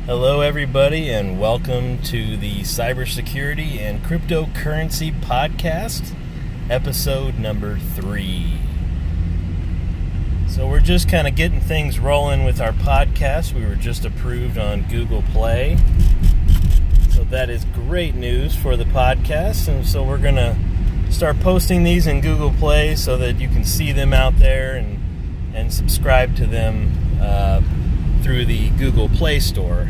Hello, everybody, and welcome to the Cybersecurity and Cryptocurrency Podcast, episode number 3. So we're just kind of getting things rolling with our podcast. We were just approved on Google Play. So that is great news for the podcast. And so we're going to start posting these in Google Play so that you can see them out there and subscribe to them through the Google Play Store.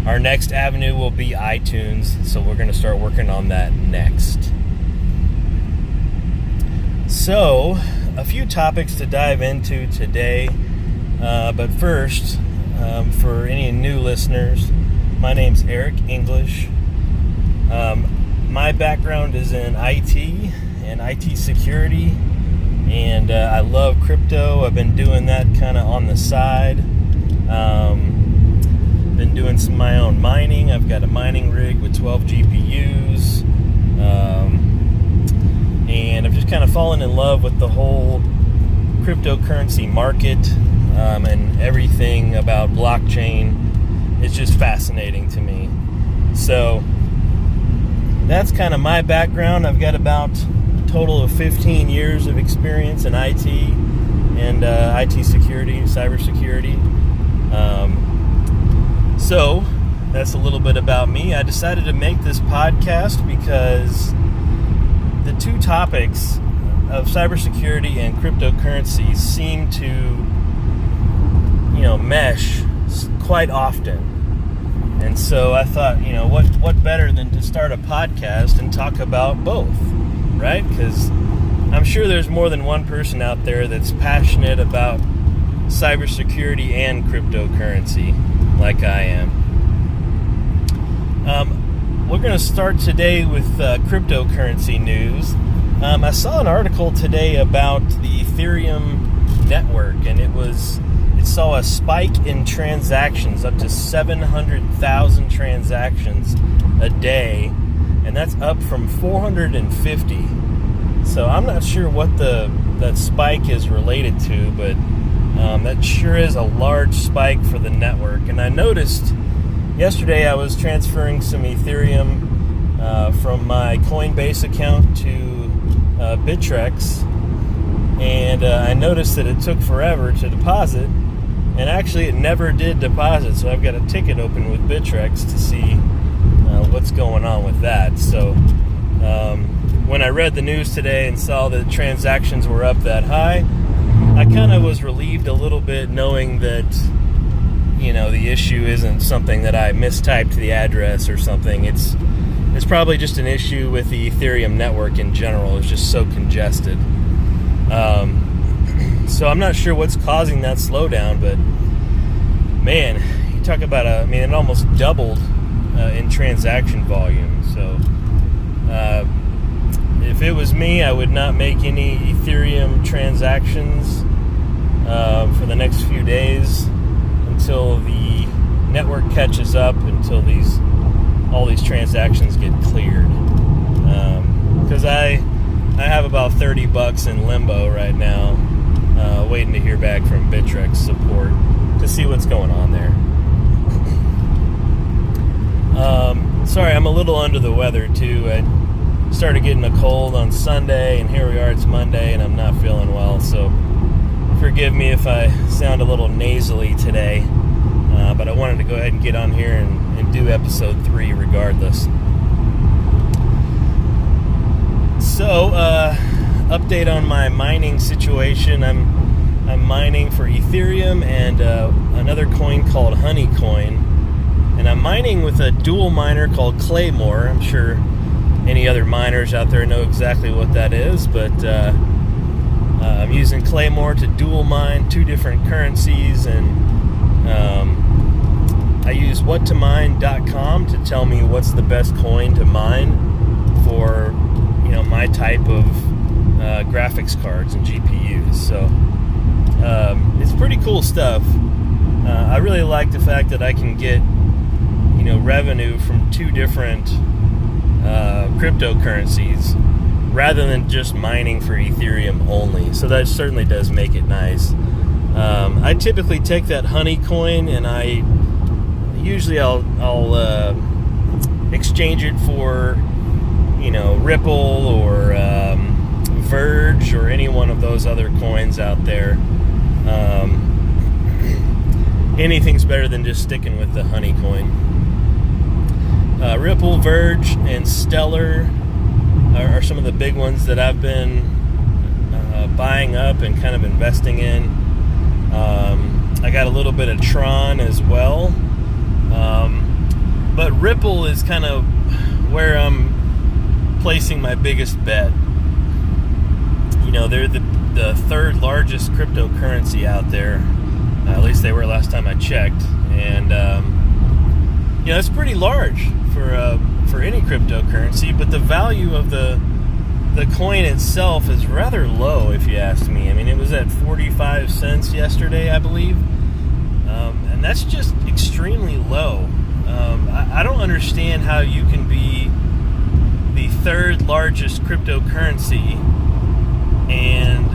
Our next avenue will be iTunes, so we're going to start working on that next. So, a few topics to dive into today, but first, for any new listeners, my name's Eric English. My background is in IT and IT security, and I love crypto. I've been doing that kind of on the side. Been doing some of my own mining. I've got a mining rig with 12 GPUs, and I've just kind of fallen in love with the whole cryptocurrency market and everything about blockchain. It's just fascinating to me. So that's kind of my background. I've got about a total of 15 years of experience in IT and IT security, cybersecurity. So that's a little bit about me. I decided to make this podcast because the two topics of cybersecurity and cryptocurrency seem to, mesh quite often. And so I thought, what better than to start a podcast and talk about both, right? Because I'm sure there's more than one person out there that's passionate about cybersecurity and cryptocurrency like I am. We're going to start today with cryptocurrency news. I saw an article today about the Ethereum network, and it saw a spike in transactions, up to 700,000 transactions a day, and that's up from 450. So I'm not sure what that spike is related to, but that sure is a large spike for the network. And I noticed yesterday I was transferring some Ethereum from my Coinbase account to Bittrex, and I noticed that it took forever to deposit, and actually it never did deposit. So I've got a ticket open with Bittrex to see what's going on with that. So when I read the news today and saw that transactions were up that high, I kind of was relieved a little bit, knowing that, the issue isn't something that I mistyped the address or something. It's probably just an issue with the Ethereum network in general. It's just so congested. So I'm not sure what's causing that slowdown, but man, you talk about it almost doubled in transaction volume. So if it was me, I would not make any Ethereum transactions for the next few days until the network catches up, until all these transactions get cleared. Because I have about $30 in limbo right now, waiting to hear back from Bittrex support to see what's going on there. Sorry, I'm a little under the weather too. I started getting a cold on Sunday, and here we are, it's Monday, and I'm not feeling well, so forgive me if I sound a little nasally today, but I wanted to go ahead and get on here and do episode 3 regardless. So, update on my mining situation. I'm mining for Ethereum and another coin called Honeycoin, and I'm mining with a dual miner called Claymore. I'm sure any other miners out there know exactly what that is, but I'm using Claymore to dual mine 2 different currencies, and I use whattomine.com to tell me what's the best coin to mine for my type of graphics cards and GPUs. So it's pretty cool stuff. I really like the fact that I can get revenue from 2 different cryptocurrencies rather than just mining for Ethereum only. So that certainly does make it nice. I typically take that Honeycoin and I usually I'll exchange it for, Ripple or Verge or any one of those other coins out there. Anything's better than just sticking with the honey coin. Ripple, Verge, and Stellar are some of the big ones that I've been buying up and kind of investing in. I got a little bit of Tron as well. But Ripple is kind of where I'm placing my biggest bet. They're the third largest cryptocurrency out there. At least they were last time I checked. And, it's pretty large for any cryptocurrency, but the value of the coin itself is rather low, if you ask me. I mean, it was at 45 cents yesterday, I believe. And that's just extremely low. I don't understand how you can be the third largest cryptocurrency and,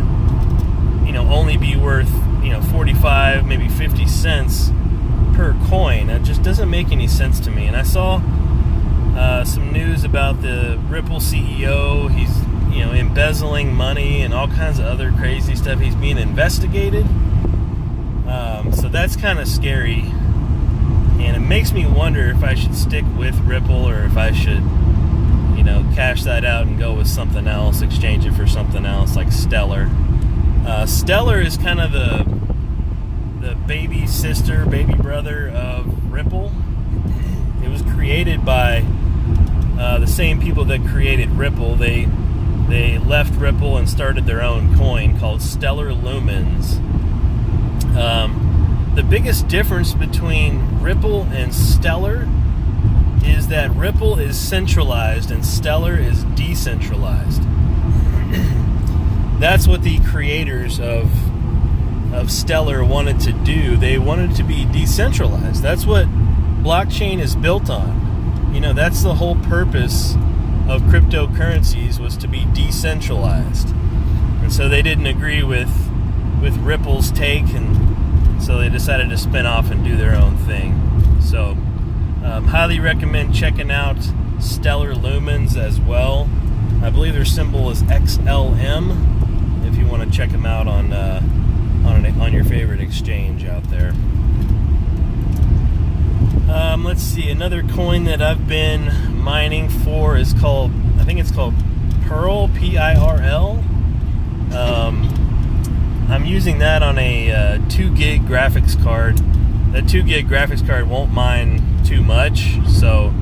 only be worth, 45, maybe 50 cents per coin. That just doesn't make any sense to me. And I saw some news about the Ripple CEO. He's, embezzling money and all kinds of other crazy stuff. He's being investigated. So that's kind of scary. And it makes me wonder if I should stick with Ripple or if I should, cash that out and go with something else, exchange it for something else like Stellar. Stellar is kind of the baby brother of Ripple. It was created by the same people that created Ripple. They left Ripple and started their own coin called Stellar Lumens. The biggest difference between Ripple and Stellar is that Ripple is centralized and Stellar is decentralized. That's what the creators of Stellar wanted to do. They wanted to be decentralized. That's what blockchain is built on. That's the whole purpose of cryptocurrencies, was to be decentralized. And so they didn't agree with Ripple's take, and so they decided to spin off and do their own thing. So highly recommend checking out Stellar Lumens as well. I believe their symbol is XLM if you want to check them out on your favorite exchange out there. Let's see, another coin that I've been mining for is called Pearl, P-I-R-L. I'm using that on a 2 gig graphics card. That 2 gig graphics card won't mine too much, so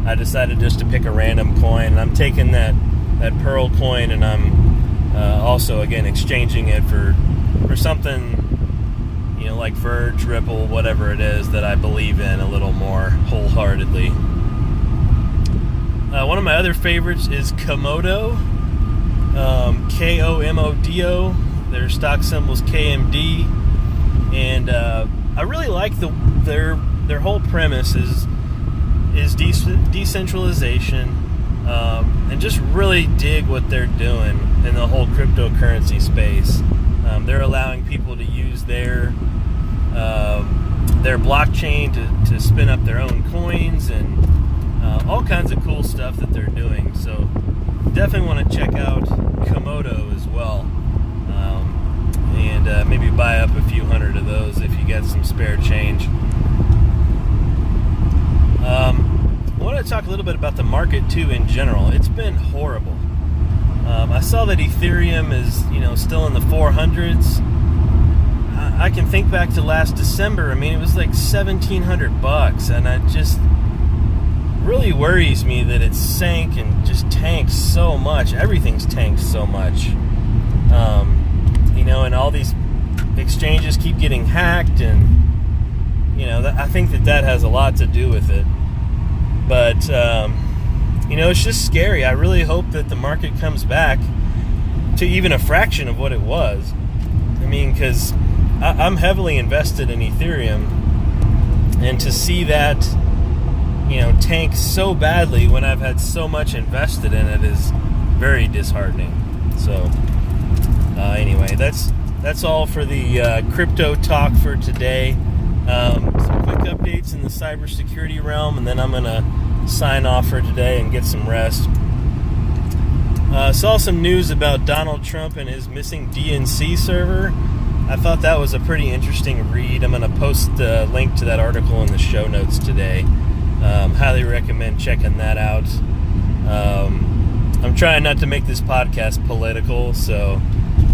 I decided just to pick a random coin. And I'm taking that Pearl coin and I'm also, again, exchanging it for something, like Verge, Ripple, whatever it is that I believe in a little more wholeheartedly. One of my other favorites is Komodo, K-O-M-O-D-O. Their stock symbol is KMD, and I really like their whole premise is decentralization, and just really dig what they're doing in the whole cryptocurrency space. They're allowing people to use their blockchain to spin up their own coins and all kinds of cool stuff that they're doing. So definitely want to check out Komodo as well, and maybe buy up a few hundred of those if you get some spare change. I want to talk a little bit about the market too in general. It's been horrible. I saw that Ethereum is, still in the 400s. I can think back to last December. I mean, it was like $1,700, and it just really worries me that it sank and just tanked so much. Everything's tanked so much. And all these exchanges keep getting hacked, and I think that has a lot to do with it. But it's just scary. I really hope that the market comes back to even a fraction of what it was. I mean, because I'm heavily invested in Ethereum, and to see that, tank so badly when I've had so much invested in it is very disheartening. So, anyway, that's all for the crypto talk for today. Some quick quick updates in the cybersecurity realm, and then I'm going to sign off for today and get some rest. Saw some news about Donald Trump and his missing DNC server. I thought that was a pretty interesting read. I'm going to post the link to that article in the show notes today. Highly recommend checking that out. I'm trying not to make this podcast political, so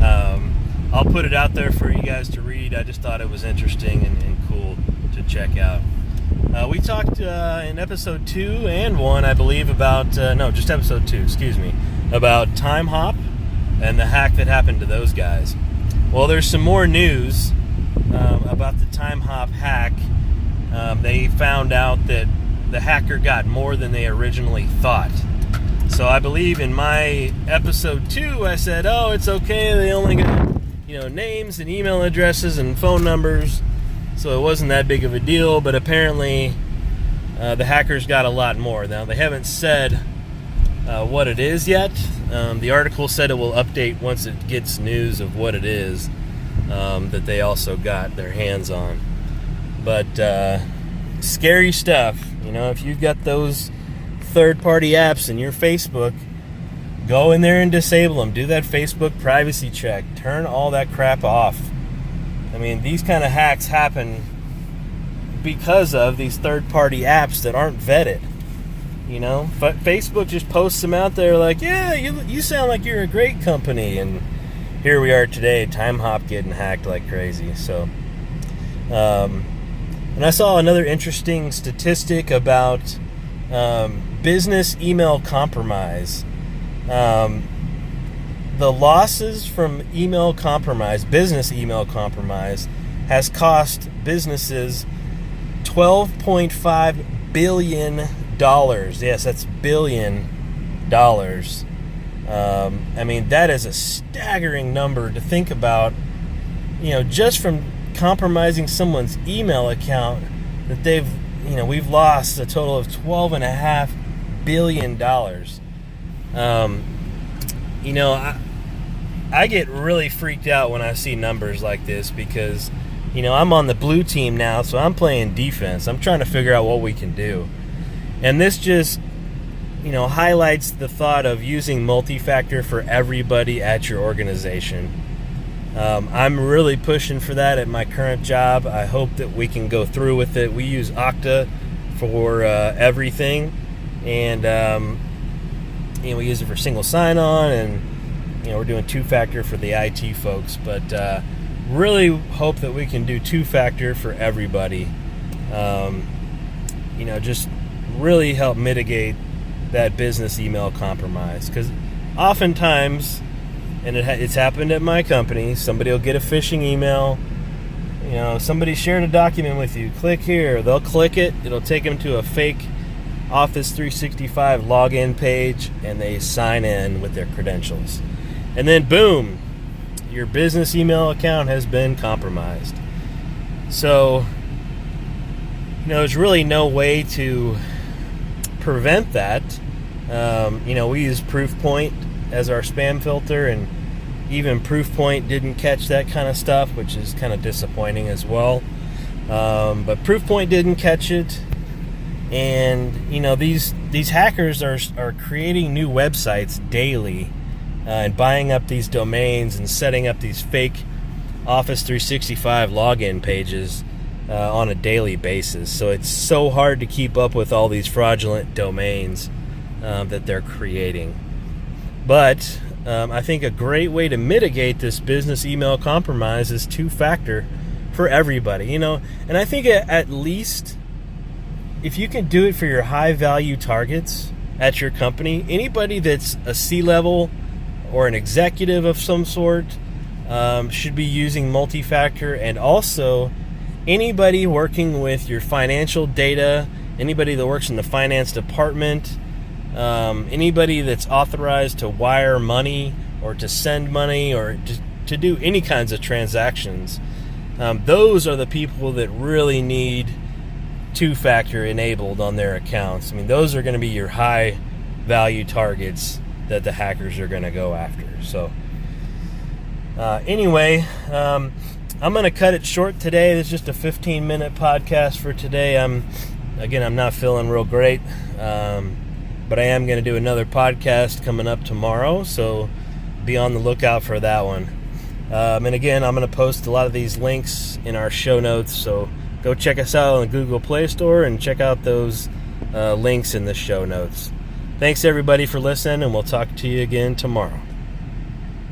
I'll put it out there for you guys to read. I just thought it was interesting and cool to check out. We talked in episode 2 and 1, I believe, about, just episode 2, about Time Hop and the hack that happened to those guys. Well, there's some more news about the Time Hop hack. They found out that the hacker got more than they originally thought. So I believe in my episode 2, I said, it's okay, they only got, names and email addresses and phone numbers, so it wasn't that big of a deal, but apparently the hackers got a lot more. Now, they haven't said what it is yet. The article said it will update once it gets news of what it is that they also got their hands on. But scary stuff. If you've got those third-party apps in your Facebook, go in there and disable them. Do that Facebook privacy check. Turn all that crap off. I mean, these kind of hacks happen because of these third-party apps that aren't vetted. But Facebook just posts them out there like, yeah, you sound like you're a great company, and here we are today, Time Hop getting hacked like crazy. So, and I saw another interesting statistic about business email compromise. The losses from email compromise, business email compromise, has cost businesses $12.5 billion. Yes, that's $1 billion. I mean, that is a staggering number to think about, just from compromising someone's email account, that we've lost a total of $12.5 billion. I get really freaked out when I see numbers like this because, I'm on the blue team now, so I'm playing defense. I'm trying to figure out what we can do. And this just, highlights the thought of using multi-factor for everybody at your organization. I'm really pushing for that at my current job. I hope that we can go through with it. We use Okta for everything, and we use it for single sign-on, and we're doing two-factor for the IT folks. But really hope that we can do two-factor for everybody. Just really help mitigate that business email compromise, because oftentimes, and it's happened at my company, somebody will get a phishing email. Somebody shared a document with you. Click here. They'll click it. It'll take them to a fake Office 365 login page, and they sign in with their credentials. And then, boom, your business email account has been compromised. So, there's really no way to prevent that. We use Proofpoint as our spam filter, and even Proofpoint didn't catch that kind of stuff, which is kind of disappointing as well. But Proofpoint didn't catch it, and these hackers are creating new websites daily and buying up these domains and setting up these fake Office 365 login pages on a daily basis. So it's so hard to keep up with all these fraudulent domains that they're creating. But I think a great way to mitigate this business email compromise is two-factor for everybody. And I think at least if you can do it for your high-value targets at your company, anybody that's a C-level or an executive of some sort should be using multi-factor, and also anybody working with your financial data, anybody that works in the finance department, anybody that's authorized to wire money or to send money or to do any kinds of transactions. Those are the people that really need two-factor enabled on their accounts. I mean, those are going to be your high-value targets that the hackers are going to go after. So, anyway, I'm going to cut it short today. This is just a 15-minute podcast for today. I'm not feeling real great, but I am going to do another podcast coming up tomorrow, so be on the lookout for that one. And again, I'm going to post a lot of these links in our show notes, so go check us out on the Google Play Store and check out those links in the show notes. Thanks, everybody, for listening, and we'll talk to you again tomorrow.